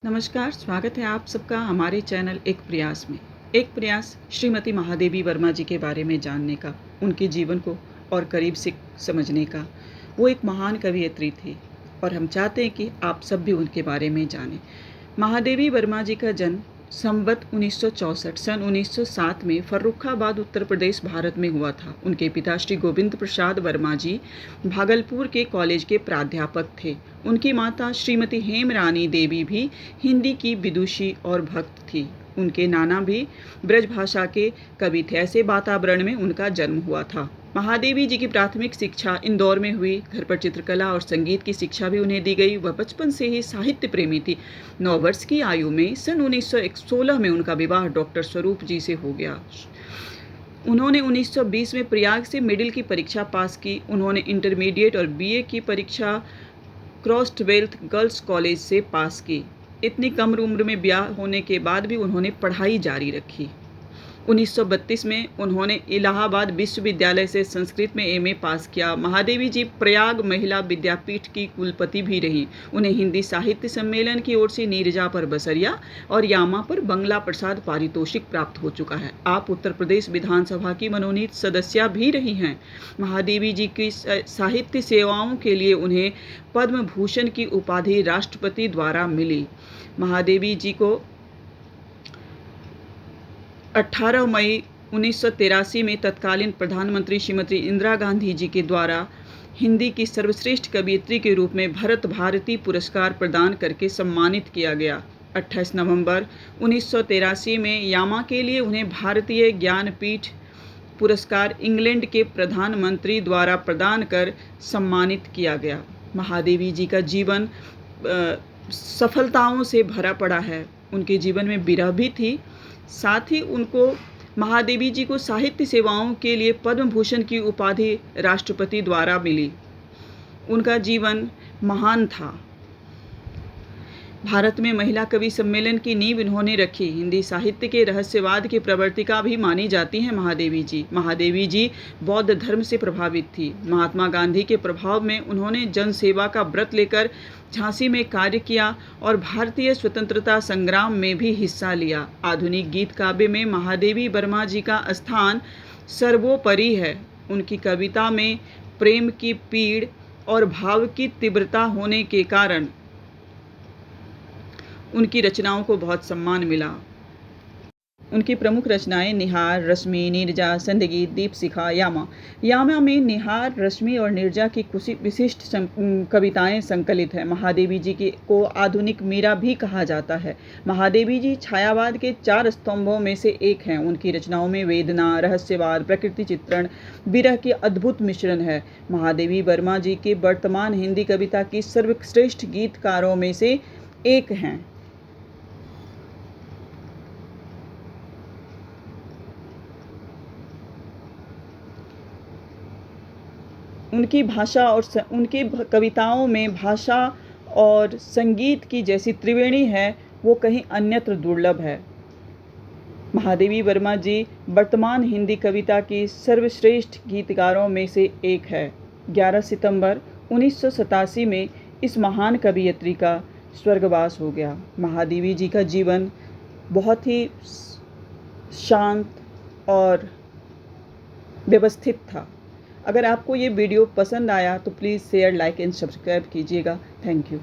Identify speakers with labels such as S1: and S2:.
S1: नमस्कार, स्वागत है आप सबका हमारे चैनल एक प्रयास में। एक प्रयास श्रीमती महादेवी वर्मा जी के बारे में जानने का, उनके जीवन को और करीब से समझने का। वो एक महान कवयित्री थी और हम चाहते हैं कि आप सब भी उनके बारे में जानें। महादेवी वर्मा जी का जन्म संवत 1964 सन 1907 में फर्रुखाबाद उत्तर प्रदेश भारत में हुआ था। उनके पिता श्री गोविंद प्रसाद वर्मा जी भागलपुर के कॉलेज के प्राध्यापक थे। उनकी माता श्रीमती हेमरानी देवी भी हिंदी की विदुषी और भक्त थी। उनके नाना भी ब्रजभाषा के कवि थे। ऐसे वातावरण में उनका जन्म हुआ था। महादेवी जी की प्राथमिक शिक्षा इंदौर में हुई। घर पर चित्रकला और संगीत की शिक्षा भी उन्हें दी गई। वह बचपन से ही साहित्य प्रेमी थी। 9 वर्ष की आयु में सन 1916 में उनका विवाह डॉक्टर स्वरूप जी से हो गया। उन्होंने 1920 में प्रयाग से मिडिल की परीक्षा पास की। उन्होंने इंटरमीडिएट और बीए की परीक्षा क्रॉसवेल्थ गर्ल्स कॉलेज से पास की। इतनी कम उम्र में ब्याह होने के बाद भी उन्होंने पढ़ाई जारी रखी। 1932 में उन्होंने इलाहाबाद विश्वविद्यालय से संस्कृत में एमए पास किया। महादेवी जी प्रयाग महिला विद्यापीठ की कुलपति भी रहीं। उन्हें हिंदी साहित्य सम्मेलन की ओर से नीरजा पर बसरिया और यामा पर बंगला प्रसाद पारितोषिक प्राप्त हो चुका है। आप उत्तर प्रदेश विधानसभा की मनोनीत सदस्या भी रही हैं। महादेवी जी की साहित्य सेवाओं के लिए उन्हें पद्म भूषण की उपाधि राष्ट्रपति द्वारा मिली। महादेवी जी को 18 मई 1983 में तत्कालीन प्रधानमंत्री श्रीमती इंदिरा गांधी जी के द्वारा हिंदी की सर्वश्रेष्ठ कवयित्री के रूप में भरत भारती पुरस्कार प्रदान करके सम्मानित किया गया। 28 नवंबर 1983 में यामा के लिए उन्हें भारतीय ज्ञानपीठ पुरस्कार इंग्लैंड के प्रधानमंत्री द्वारा प्रदान कर सम्मानित किया गया। महादेवी जी का जीवन सफलताओं से भरा पड़ा है। उनके जीवन में विरह भी थी। साथ ही उनको महादेवी जी को साहित्य सेवाओं के लिए पद्म भूषण की उपाधि राष्ट्रपति द्वारा मिली। उनका जीवन महान था। भारत में महिला कवि सम्मेलन की नींव इन्होंने रखी। हिंदी साहित्य के रहस्यवाद की प्रवर्तिका भी मानी जाती हैं महादेवी जी। महादेवी जी बौद्ध धर्म से प्रभावित थी। महात्मा गांधी के प्रभाव में उन्होंने जनसेवा का व्रत लेकर झांसी में कार्य किया और भारतीय स्वतंत्रता संग्राम में भी हिस्सा लिया। आधुनिक गीत काव्य में महादेवी वर्मा जी का स्थान सर्वोपरि है। उनकी कविता में प्रेम की पीड़ और भाव की तीव्रता होने के कारण उनकी रचनाओं को बहुत सम्मान मिला। उनकी प्रमुख रचनाएं निहार, रश्मि, नीरजा, संध्यागीत, दीपशिखा, यामा। यामा में निहार, रश्मि और नीरजा की कुछ विशिष्ट कविताएं संकलित हैं। महादेवी जी को आधुनिक मीरा भी कहा जाता है। महादेवी जी छायावाद के 4 स्तंभों में से एक हैं। उनकी रचनाओं में वेदना, रहस्यवाद, प्रकृति चित्रण, विरह की अद्भुत मिश्रण है। महादेवी वर्मा जी के वर्तमान हिंदी कविता की सर्वश्रेष्ठ गीतकारों में से एक हैं। उनकी भाषा और उनकी कविताओं में भाषा और संगीत की जैसी त्रिवेणी है, वो कहीं अन्यत्र दुर्लभ है। महादेवी वर्मा जी वर्तमान हिंदी कविता की सर्वश्रेष्ठ गीतकारों में से एक है। 11 सितंबर 1987 में इस महान कवयित्री का स्वर्गवास हो गया। महादेवी जी का जीवन बहुत ही शांत और व्यवस्थित था। अगर आपको ये वीडियो पसंद आया तो please share, like and subscribe कीजिएगा। Thank you.